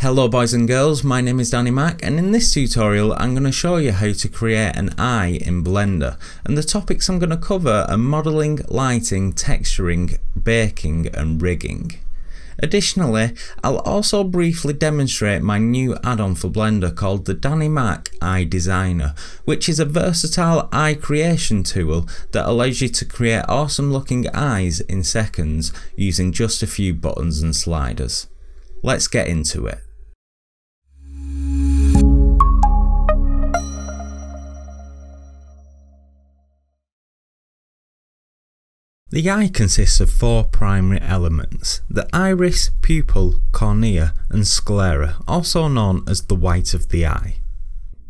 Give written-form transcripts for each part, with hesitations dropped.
Hello boys and girls, my name is Danny Mac, and in this tutorial I'm going to show you how to create an eye in Blender, and the topics I'm going to cover are modelling, lighting, texturing, baking and rigging. Additionally, I'll also briefly demonstrate my new add-on for Blender called the Danny Mac Eye Designer, which is a versatile eye creation tool that allows you to create awesome looking eyes in seconds using just a few buttons and sliders. Let's get into it. The eye consists of four primary elements: the iris, pupil, cornea and sclera, also known as the white of the eye.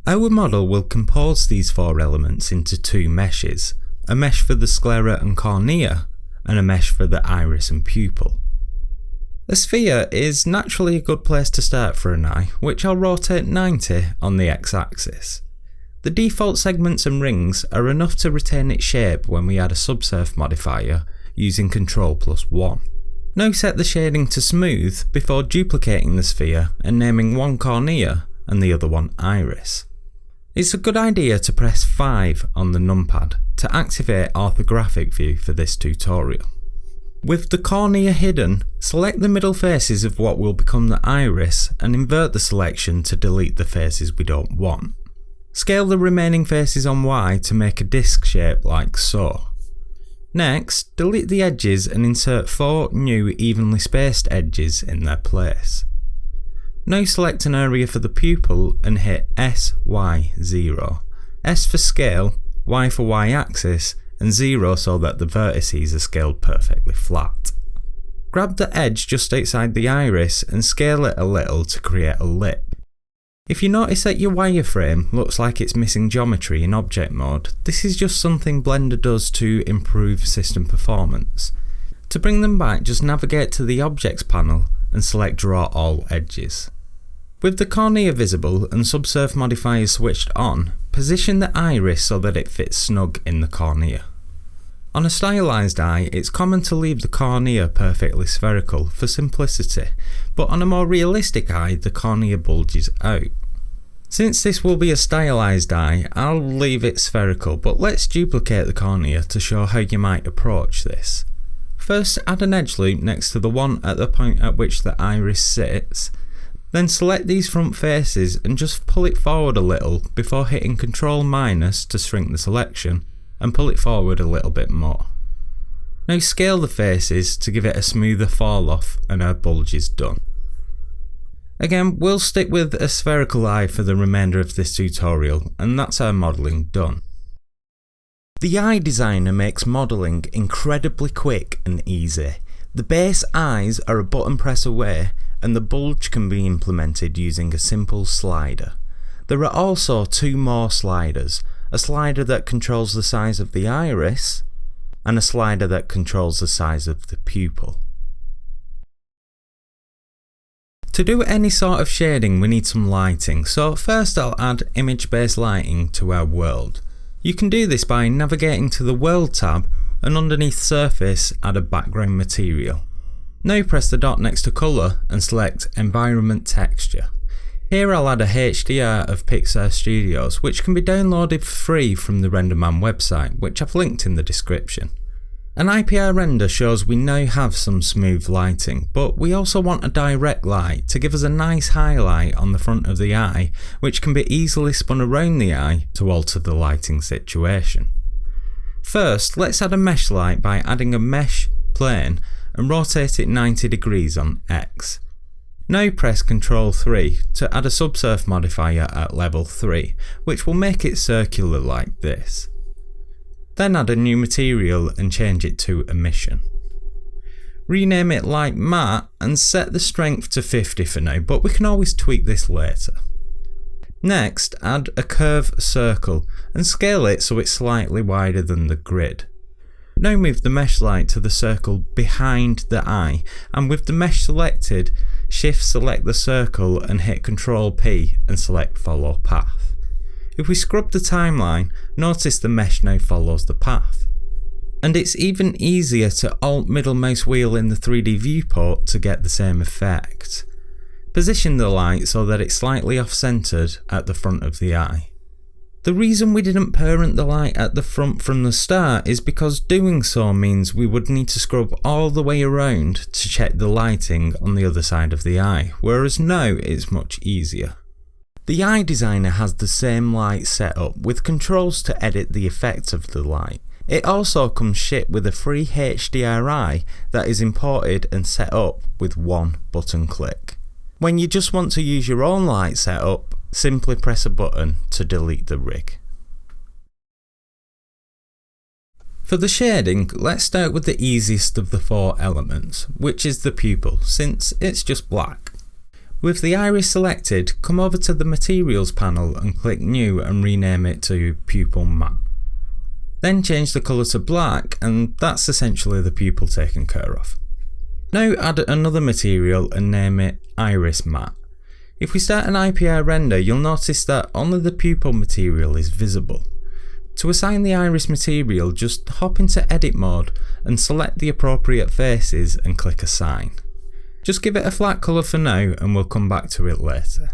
Our model will compose these four elements into two meshes, a mesh for the sclera and cornea and a mesh for the iris and pupil. A sphere is naturally a good place to start for an eye, which I'll rotate 90 on the x-axis. The default segments and rings are enough to retain its shape when we add a subsurf modifier using Ctrl+1. Now set the shading to smooth before duplicating the sphere and naming one cornea and the other one iris. It's a good idea to press 5 on the numpad to activate orthographic view for this tutorial. With the cornea hidden, select the middle faces of what will become the iris and invert the selection to delete the faces we don't want. Scale the remaining faces on Y to make a disc shape like so. Next, delete the edges and insert 4 new evenly spaced edges in their place. Now select an area for the pupil and hit S, Y, 0. S for scale, Y for Y axis, and 0 so that the vertices are scaled perfectly flat. Grab the edge just outside the iris and scale it a little to create a lip. If you notice that your wireframe looks like it's missing geometry in object mode, this is just something Blender does to improve system performance. To bring them back, just navigate to the Objects panel and select Draw All Edges. With the cornea visible and subsurf modifiers switched on, position the iris so that it fits snug in the cornea. On a stylized eye, it's common to leave the cornea perfectly spherical for simplicity, but on a more realistic eye, the cornea bulges out. Since this will be a stylized eye, I'll leave it spherical, but let's duplicate the cornea to show how you might approach this. First, add an edge loop next to the one at the point at which the iris sits. Then select these front faces and just pull it forward a little before hitting Ctrl- to shrink the selection, and pull it forward a little bit more. Now scale the faces to give it a smoother fall off and our bulge is done. Again, we'll stick with a spherical eye for the remainder of this tutorial, and that's our modelling done. The Eye Designer makes modelling incredibly quick and easy. The base eyes are a button press away, and the bulge can be implemented using a simple slider. There are also 2 more sliders, a slider that controls the size of the iris, and a slider that controls the size of the pupil. To do any sort of shading we need some lighting, so first I'll add image-based lighting to our world. You can do this by navigating to the World tab and underneath Surface add a background material. Now press the dot next to Colour and select Environment Texture. Here I'll add a HDR of Pixar Studios, which can be downloaded for free from the RenderMan website, which I've linked in the description. An IPR render shows we now have some smooth lighting, but we also want a direct light to give us a nice highlight on the front of the eye, which can be easily spun around the eye to alter the lighting situation. First, let's add a mesh light by adding a mesh plane and rotate it 90 degrees on X. Now press Ctrl+3 to add a subsurf modifier at level 3, which will make it circular like this. Then add a new material and change it to emission. Rename it like matte and set the strength to 50 for now, but we can always tweak this later. Next, add a curve circle and scale it so it's slightly wider than the grid. Now move the mesh light to the circle behind the eye, and with the mesh selected, shift select the circle and hit Ctrl+P and select Follow Path. If we scrub the timeline, notice the mesh now follows the path. And it's even easier to Alt middle mouse wheel in the 3D viewport to get the same effect. Position the light so that it's slightly off-centered at the front of the eye. The reason we didn't parent the light at the front from the start is because doing so means we would need to scrub all the way around to check the lighting on the other side of the eye, whereas now it's much easier. The eye designer has the same light setup with controls to edit the effect of the light. It also comes shipped with a free HDRI that is imported and set up with one button click. When you just want to use your own light setup, simply press a button to delete the rig. For the shading, let's start with the easiest of the four elements, which is the pupil, since it's just black. With the iris selected, come over to the Materials panel and click New and rename it to Pupil Matte. Then change the colour to black, and that's essentially the pupil taken care of. Now add another material and name it Iris Matte. If we start an IPR render, you'll notice that only the pupil material is visible. To assign the iris material, just hop into edit mode and select the appropriate faces and click Assign. Just give it a flat colour for now and we'll come back to it later.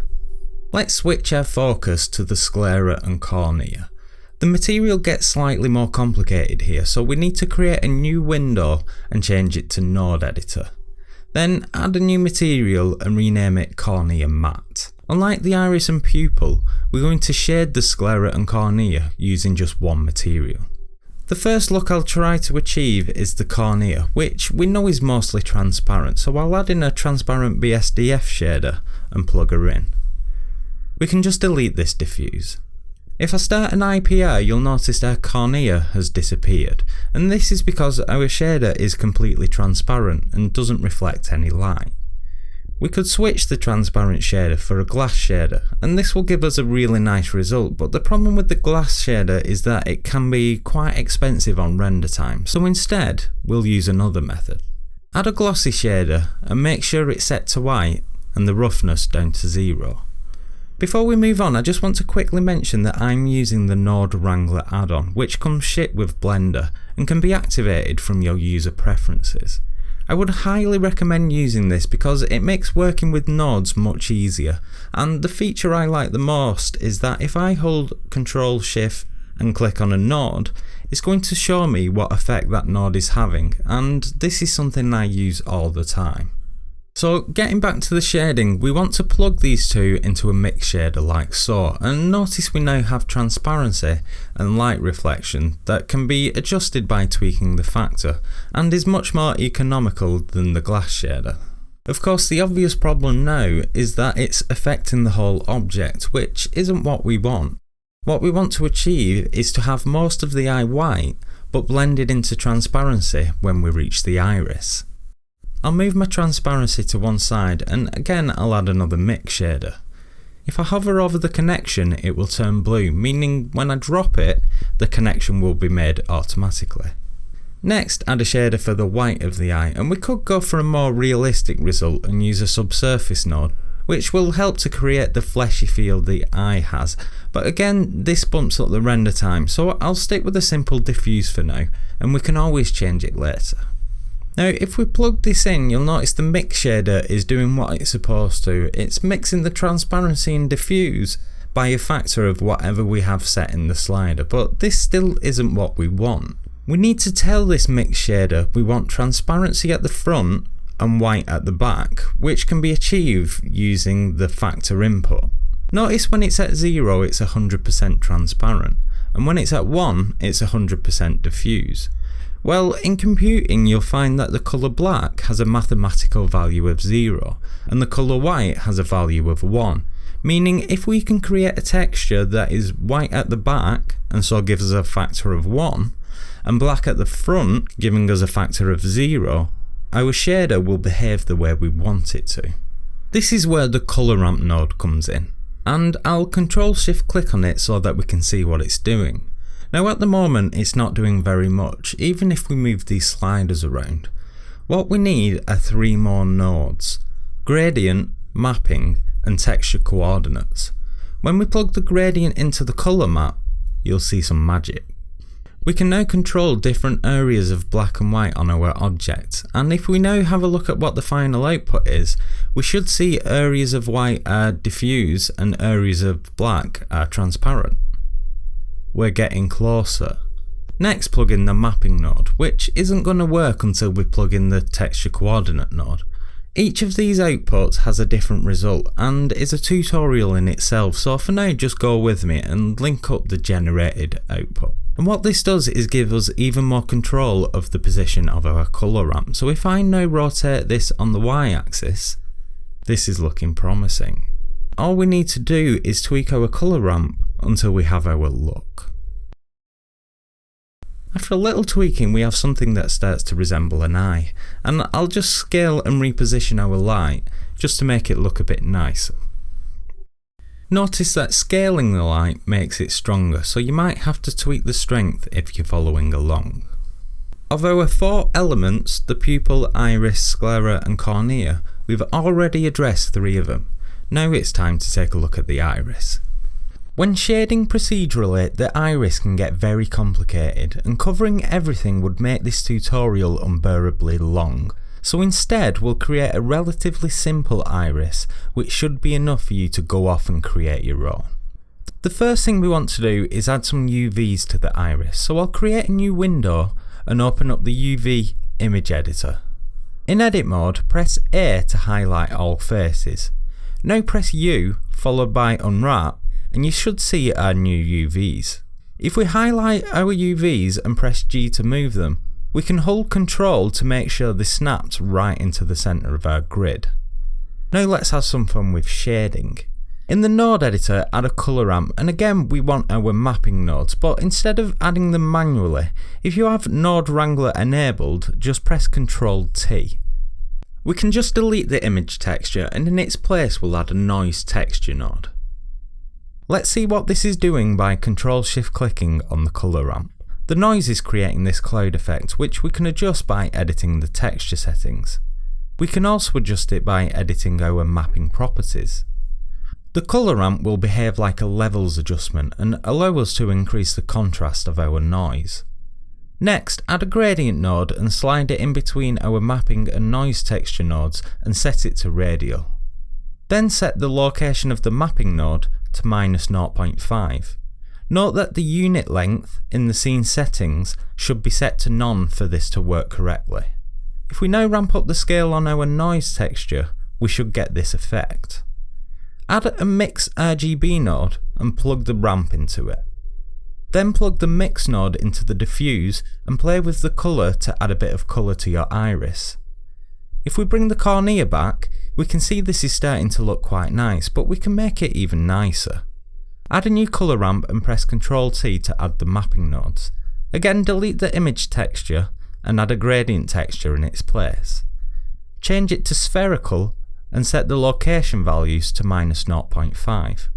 Let's switch our focus to the sclera and cornea. The material gets slightly more complicated here, so we need to create a new window and change it to Node Editor. Then add a new material and rename it Cornea Matte. Unlike the iris and pupil, we're going to shade the sclera and cornea using just one material. The first look I'll try to achieve is the cornea, which we know is mostly transparent, so I'll add in a transparent BSDF shader and plug her in. We can just delete this diffuse. If I start an IPR, you'll notice our cornea has disappeared, and this is because our shader is completely transparent and doesn't reflect any light. We could switch the transparent shader for a glass shader, and this will give us a really nice result, but the problem with the glass shader is that it can be quite expensive on render time, so instead we'll use another method. Add a glossy shader and make sure it's set to white and the roughness down to 0. Before we move on, I just want to quickly mention that I'm using the Node Wrangler add-on, which comes shipped with Blender and can be activated from your user preferences. I would highly recommend using this because it makes working with nodes much easier, and the feature I like the most is that if I hold Ctrl Shift and click on a node, it's going to show me what effect that node is having, and this is something I use all the time. So getting back to the shading, we want to plug these two into a mix shader like so, and notice we now have transparency and light reflection that can be adjusted by tweaking the factor, and is much more economical than the glass shader. Of course, the obvious problem now is that it's affecting the whole object, which isn't what we want. What we want to achieve is to have most of the eye white, but blended into transparency when we reach the iris. I'll move my transparency to one side, and again I'll add another mix shader. If I hover over the connection, it will turn blue, meaning when I drop it, the connection will be made automatically. Next, add a shader for the white of the eye, and we could go for a more realistic result and use a subsurface node, which will help to create the fleshy feel the eye has, but again this bumps up the render time, so I'll stick with a simple diffuse for now, and we can always change it later. Now if we plug this in, you'll notice the mix shader is doing what it's supposed to. It's mixing the transparency and diffuse by a factor of whatever we have set in the slider, but this still isn't what we want. We need to tell this mix shader we want transparency at the front and white at the back, which can be achieved using the factor input. Notice when it's at 0 it's 100% transparent, and when it's at 1 it's 100% diffuse. Well, in computing you'll find that the colour black has a mathematical value of 0 and the colour white has a value of 1, meaning if we can create a texture that is white at the back and so gives us a factor of 1 and black at the front giving us a factor of 0, our shader will behave the way we want it to. This is where the colour ramp node comes in, and I'll Ctrl Shift click on it so that we can see what it's doing. Now at the moment it's not doing very much, even if we move these sliders around. What we need are 3 more nodes: gradient, mapping and texture coordinates. When we plug the gradient into the colour map, you'll see some magic. We can now control different areas of black and white on our object, and if we now have a look at what the final output is, we should see areas of white are diffuse and areas of black are transparent. We're getting closer. Next, plug in the mapping node, which isn't going to work until we plug in the texture coordinate node. Each of these outputs has a different result and is a tutorial in itself, so for now just go with me and link up the generated output. And what this does is give us even more control of the position of our colour ramp. So if I now rotate this on the y-axis, this is looking promising. All we need to do is tweak our colour ramp until we have our look. After a little tweaking, we have something that starts to resemble an eye, and I'll just scale and reposition our light just to make it look a bit nicer. Notice that scaling the light makes it stronger, so you might have to tweak the strength if you're following along. Of our 4 elements, the pupil, iris, sclera and cornea, we've already addressed 3 of them. Now it's time to take a look at the iris. When shading procedurally, the iris can get very complicated, and covering everything would make this tutorial unbearably long. So instead, we'll create a relatively simple iris, which should be enough for you to go off and create your own. The first thing we want to do is add some UVs to the iris, so I'll create a new window and open up the UV image editor. In edit mode, press A to highlight all faces. Now press U, followed by unwrap, and you should see our new UVs. If we highlight our UVs and press G to move them, we can hold Ctrl to make sure they snapped right into the centre of our grid. Now let's have some fun with shading. In the node editor, add a colour ramp, and again we want our mapping nodes, but instead of adding them manually, if you have Node Wrangler enabled, just press Ctrl T. We can just delete the image texture, and in its place we'll add a noise texture node. Let's see what this is doing by Ctrl-Shift-clicking on the colour ramp. The noise is creating this cloud effect, which we can adjust by editing the texture settings. We can also adjust it by editing our mapping properties. The colour ramp will behave like a levels adjustment and allow us to increase the contrast of our noise. Next, add a gradient node and slide it in between our mapping and noise texture nodes and set it to radial. Then set the location of the mapping node to -0.5. Note that the unit length in the scene settings should be set to none for this to work correctly. If we now ramp up the scale on our noise texture, we should get this effect. Add a mix RGB node and plug the ramp into it. Then plug the mix node into the diffuse and play with the colour to add a bit of colour to your iris. If we bring the cornea back, we can see this is starting to look quite nice, but we can make it even nicer. Add a new colour ramp and press Ctrl T to add the mapping nodes. Again, delete the image texture and add a gradient texture in its place. Change it to spherical and set the location values to -0.5.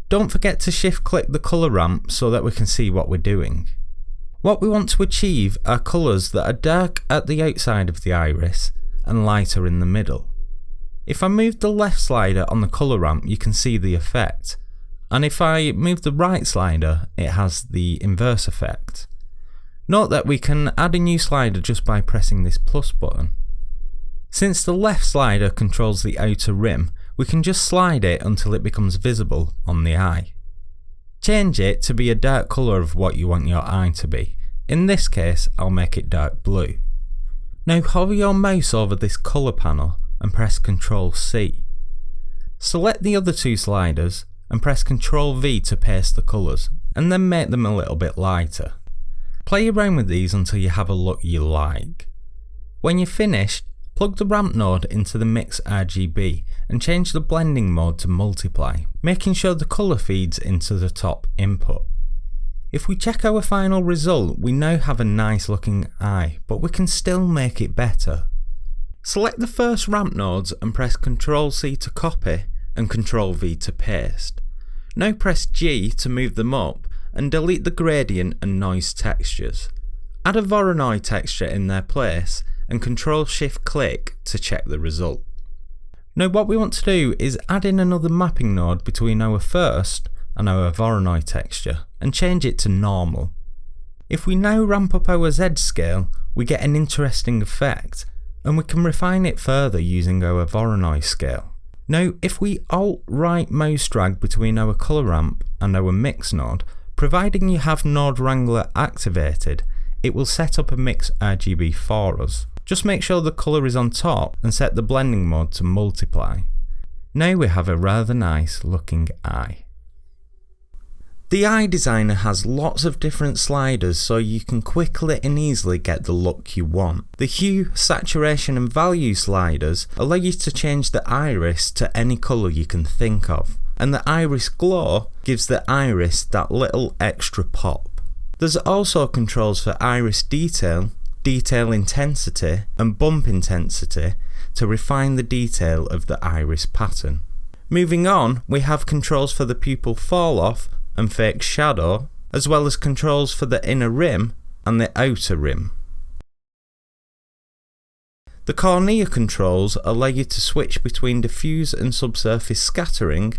Don't forget to shift click the colour ramp so that we can see what we're doing. What we want to achieve are colours that are dark at the outside of the iris and lighter in the middle. If I move the left slider on the colour ramp, you can see the effect, and if I move the right slider, it has the inverse effect. Note that we can add a new slider just by pressing this plus button. Since the left slider controls the outer rim, we can just slide it until it becomes visible on the eye. Change it to be a dark colour of what you want your eye to be. In this case, I'll make it dark blue. Now hover your mouse over this colour panel and press Ctrl C. Select the other two sliders and press Ctrl V to paste the colours, and then make them a little bit lighter. Play around with these until you have a look you like. When you're finished, plug the ramp node into the mix RGB and change the blending mode to multiply, making sure the colour feeds into the top input. If we check our final result, we now have a nice looking eye, but we can still make it better. Select the first ramp nodes and press Ctrl C to copy and Ctrl V to paste. Now press G to move them up and delete the gradient and noise textures. Add a Voronoi texture in their place and Ctrl Shift click to check the result. Now what we want to do is add in another mapping node between our first and our Voronoi texture and change it to normal. If we now ramp up our Z scale, we get an interesting effect, and we can refine it further using our Voronoi scale. Now, if we Alt-right mouse drag between our colour ramp and our mix node, providing you have Node Wrangler activated, it will set up a mix RGB for us. Just make sure the colour is on top and set the blending mode to multiply. Now we have a rather nice looking eye. The eye designer has lots of different sliders so you can quickly and easily get the look you want. The hue, saturation and value sliders allow you to change the iris to any colour you can think of, and the iris glow gives the iris that little extra pop. There's also controls for iris detail, detail intensity and bump intensity to refine the detail of the iris pattern. Moving on, we have controls for the pupil fall off and fake shadow, as well as controls for the inner rim and the outer rim. The cornea controls allow you to switch between diffuse and subsurface scattering,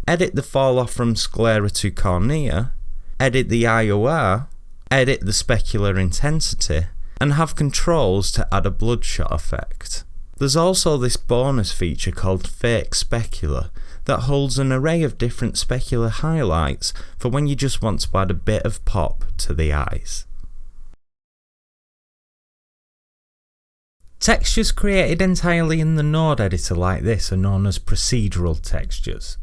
edit the fall off from sclera to cornea, edit the IOR, edit the specular intensity, and have controls to add a bloodshot effect. There's also this bonus feature called Fake Specular that holds an array of different specular highlights for when you just want to add a bit of pop to the eyes. Textures created entirely in the node editor like this are known as procedural textures.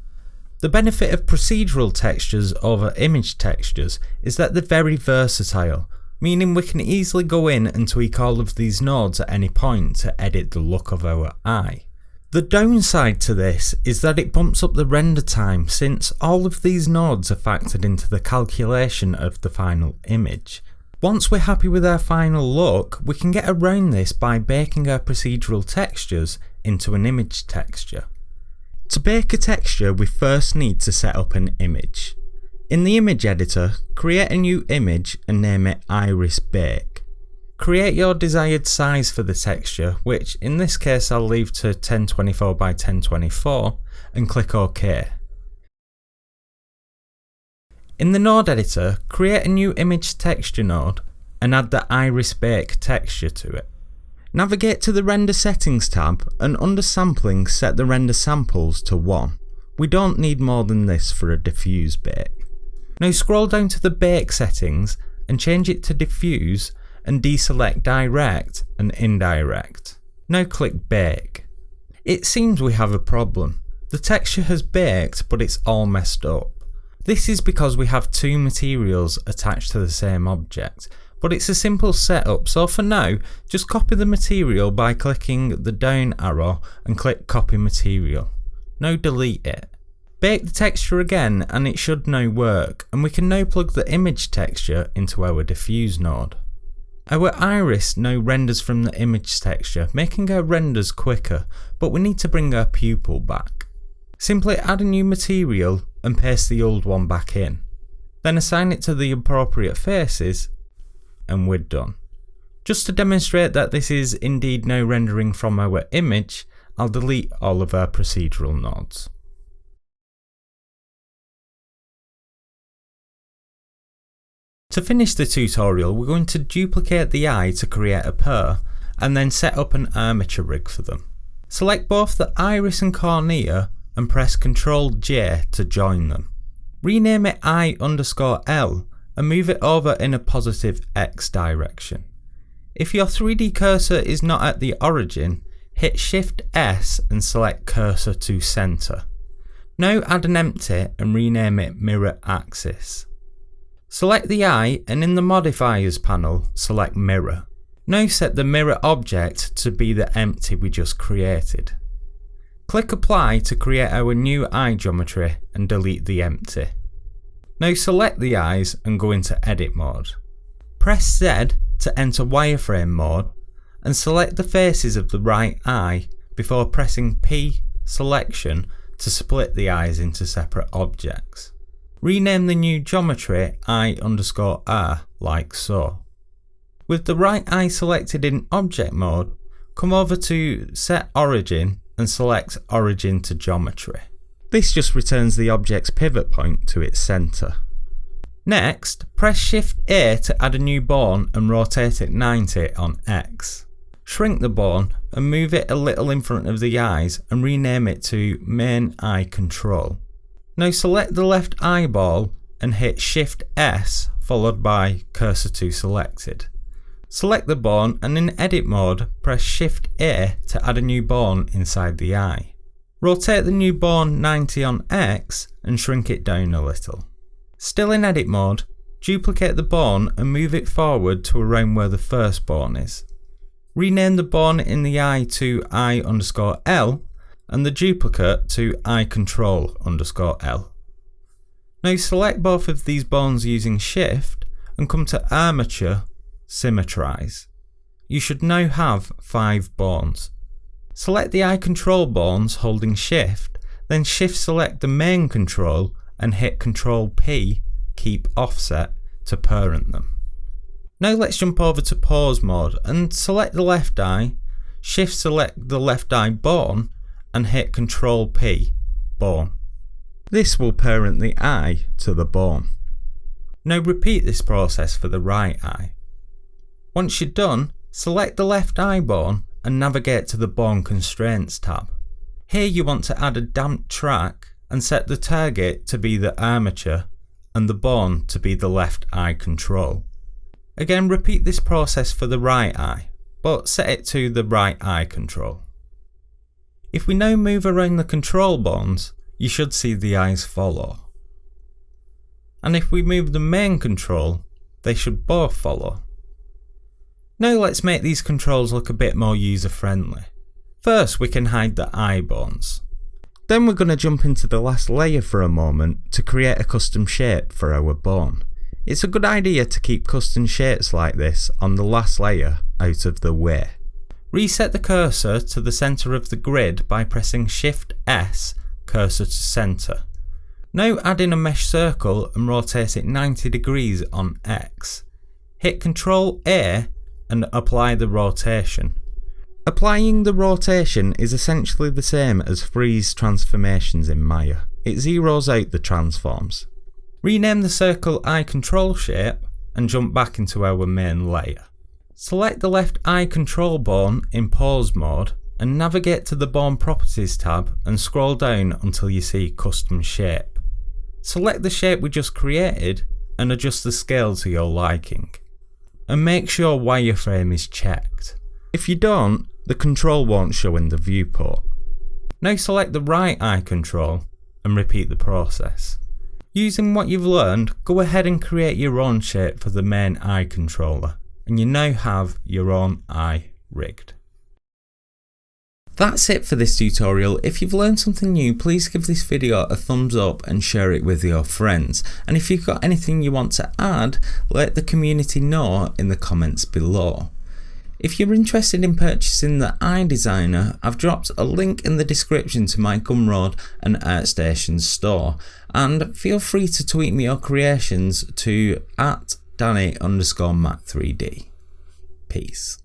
The benefit of procedural textures over image textures is that they're very versatile, meaning we can easily go in and tweak all of these nodes at any point to edit the look of our eye. The downside to this is that it bumps up the render time since all of these nodes are factored into the calculation of the final image. Once we're happy with our final look, we can get around this by baking our procedural textures into an image texture. To bake a texture, we first need to set up an image. In the image editor, create a new image and name it Iris Bake. Create your desired size for the texture, which in this case I'll leave to 1024 by 1024, and click OK. In the node editor, create a new image texture node and add the Iris Bake texture to it. Navigate to the Render Settings tab and under Sampling set the render samples to 1. We don't need more than this for a diffuse bake. Now scroll down to the Bake settings and change it to Diffuse and deselect Direct and Indirect. Now click Bake. It seems we have a problem. The texture has baked but it's all messed up. This is because we have two materials attached to the same object, but it's a simple setup, so for now just copy the material by clicking the down arrow and click Copy Material. Now delete it. Bake the texture again and it should now work, and we can now plug the image texture into our diffuse node. Our iris now renders from the image texture, making our renders quicker, but we need to bring our pupil back. Simply add a new material and paste the old one back in. Then assign it to the appropriate faces and we're done. Just to demonstrate that this is indeed now rendering from our image, I'll delete all of our procedural nodes. To finish the tutorial, we're going to duplicate the eye to create a pair and then set up an armature rig for them. Select both the iris and cornea and press Ctrl J to join them. Rename it I_L and move it over in a positive X direction. If your 3D cursor is not at the origin, hit Shift S and select Cursor to Center. Now add an empty and rename it Mirror Axis. Select the eye and in the modifiers panel, select mirror. Now set the mirror object to be the empty we just created. Click apply to create our new eye geometry and delete the empty. Now select the eyes and go into edit mode. Press Z to enter wireframe mode and select the faces of the right eye before pressing P selection to split the eyes into separate objects. Rename the new geometry I_R like so. With the right eye selected in object mode, come over to Set Origin and select Origin to Geometry. This just returns the object's pivot point to its centre. Next, press Shift A to add a new bone and rotate it 90 on X. Shrink the bone and move it a little in front of the eyes and rename it to Main Eye Control. Now select the left eyeball and hit Shift S followed by Cursor to Selected. Select the bone and in edit mode press Shift A to add a new bone inside the eye. Rotate the new bone 90 on X and shrink it down a little. Still in edit mode, duplicate the bone and move it forward to around where the first bone is. Rename the bone in the eye to eye_L and the duplicate to eye_L. Now select both of these bones using Shift and come to Armature, Symmetrize. You should now have 5 bones. Select the eye control bones holding Shift, then Shift select the main control and hit Ctrl P, keep offset, to parent them. Now let's jump over to pose mode and select the left eye, Shift select the left eye bone and hit Ctrl P, bone. This will parent the eye to the bone. Now repeat this process for the right eye. Once you're done, select the left eye bone and navigate to the Bone Constraints tab. Here you want to add a damped track and set the target to be the armature and the bone to be the left eye control. Again, repeat this process for the right eye, but set it to the right eye control. If we now move around the control bones, you should see the eyes follow. And if we move the main control, they should both follow. Now let's make these controls look a bit more user friendly. First we can hide the eye bones. Then we're going to jump into the last layer for a moment to create a custom shape for our bone. It's a good idea to keep custom shapes like this on the last layer out of the way. Reset the cursor to the center of the grid by pressing Shift S, cursor to center. Now add in a mesh circle and rotate it 90 degrees on X. Hit Ctrl A and apply the rotation. Applying the rotation is essentially the same as freeze transformations in Maya. It zeroes out the transforms. Rename the circle eye control shape and jump back into our main layer. Select the left eye control bone in pose mode and navigate to the Bone Properties tab and scroll down until you see Custom Shape. Select the shape we just created and adjust the scale to your liking. And make sure wireframe is checked. If you don't, the control won't show in the viewport. Now select the right eye control and repeat the process. Using what you've learned, go ahead and create your own shape for the main eye controller, and you now have your own eye rigged. That's it for this tutorial. If you've learned something new, please give this video a thumbs up and share it with your friends. And if you've got anything you want to add, let the community know in the comments below. If you're interested in purchasing the iDesigner, I've dropped a link in the description to my Gumroad and ArtStation store, and feel free to tweet me your creations to @Danny_Mac3D. Peace.